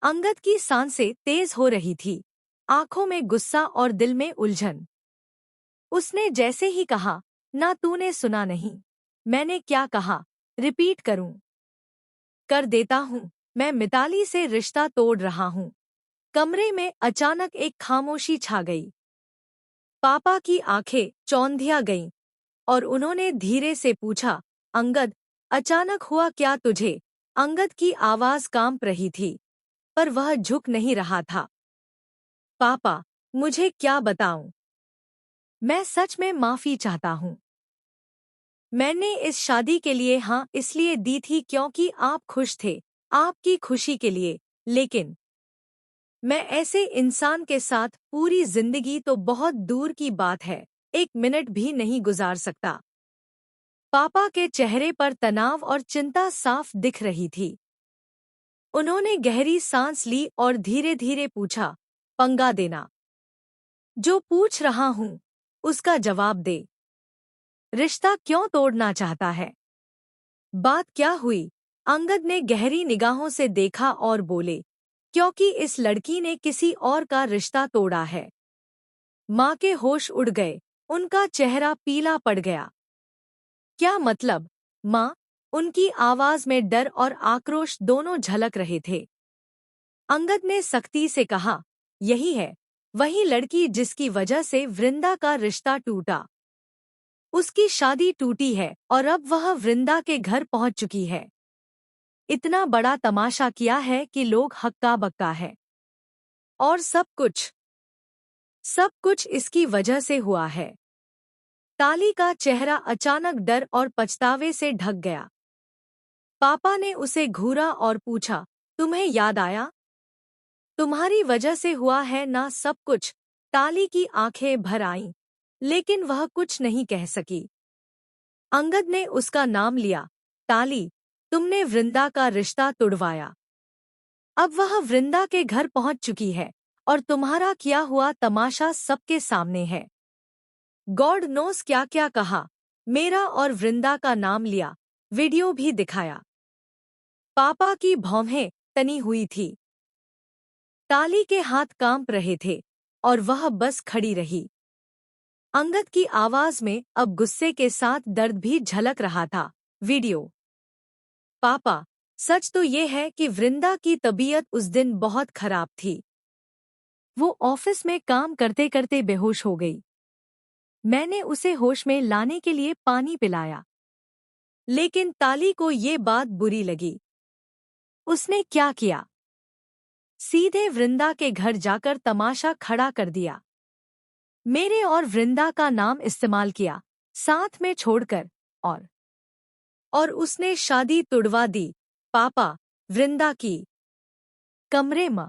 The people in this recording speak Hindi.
अंगद की सांसें तेज हो रही थी, आंखों में गुस्सा और दिल में उलझन। उसने जैसे ही कहा, ना तूने सुना नहीं। मैंने क्या कहा? रिपीट करूं? कर देता हूं। मैं मिताली से रिश्ता तोड़ रहा हूं। कमरे में अचानक एक खामोशी छा गई। पापा की आंखें चौंधिया गईं और उन्होंने धीरे से पूछा, अंगद, अचानक हुआ क्या तुझे? अंगद की आवाज कांप रही थी, पर वह झुक नहीं रहा था। पापा, मुझे क्या बताऊं? मैं सच में माफी चाहता हूं। मैंने इस शादी के लिए हाँ इसलिए दी थी क्योंकि आप खुश थे, आपकी खुशी के लिए। लेकिन मैं ऐसे इंसान के साथ पूरी जिंदगी तो बहुत दूर की बात है, एक मिनट भी नहीं गुजार सकता। पापा के चेहरे पर तनाव और चिंता साफ दिख रही थी। उन्होंने गहरी सांस ली और धीरे धीरे पूछा, पंगा देना? जो पूछ रहा हूं उसका जवाब दे। रिश्ता क्यों तोड़ना चाहता है? बात क्या हुई? अंगद ने गहरी निगाहों से देखा और बोले, क्योंकि इस लड़की ने किसी और का रिश्ता तोड़ा है। माँ के होश उड़ गए, उनका चेहरा पीला पड़ गया। क्या मतलब? माँ? उनकी आवाज में डर और आक्रोश दोनों झलक रहे थे। अंगद ने सख्ती से कहा, यही है, वही लड़की जिसकी वजह से वृंदा का रिश्ता टूटा। उसकी शादी टूटी है और अब वह वृंदा के घर पहुंच चुकी है। इतना बड़ा तमाशा किया है कि लोग हक्का बक्का है। और सब कुछ इसकी वजह से हुआ है। ताली का चेहरा अचानक डर और पछतावे से ढक गया। पापा ने उसे घूरा और पूछा, तुम्हें याद आया? तुम्हारी वजह से हुआ है ना सब कुछ। ताली की आंखें भर आईं, लेकिन वह कुछ नहीं कह सकी। अंगद ने उसका नाम लिया, ताली, तुमने वृंदा का रिश्ता तुड़वाया। अब वह वृंदा के घर पहुंच चुकी है और तुम्हारा किया हुआ तमाशा सबके सामने है। गॉड नोस क्या क्या कहा, मेरा और वृंदा का नाम लिया, वीडियो भी दिखाया। पापा की भौहें तनी हुई थी। ताली के हाथ कांप रहे थे और वह बस खड़ी रही। अंगद की आवाज में अब गुस्से के साथ दर्द भी झलक रहा था। वीडियो? पापा, सच तो ये है कि वृंदा की तबीयत उस दिन बहुत खराब थी। वो ऑफिस में काम करते करते बेहोश हो गई। मैंने उसे होश में लाने के लिए पानी पिलाया, लेकिन ताली को ये बात बुरी लगी। उसने क्या किया? सीधे वृंदा के घर जाकर तमाशा खड़ा कर दिया। मेरे और वृंदा का नाम इस्तेमाल किया, साथ में छोड़कर, और उसने शादी तुड़वा दी। पापा, वृंदा की कमरे में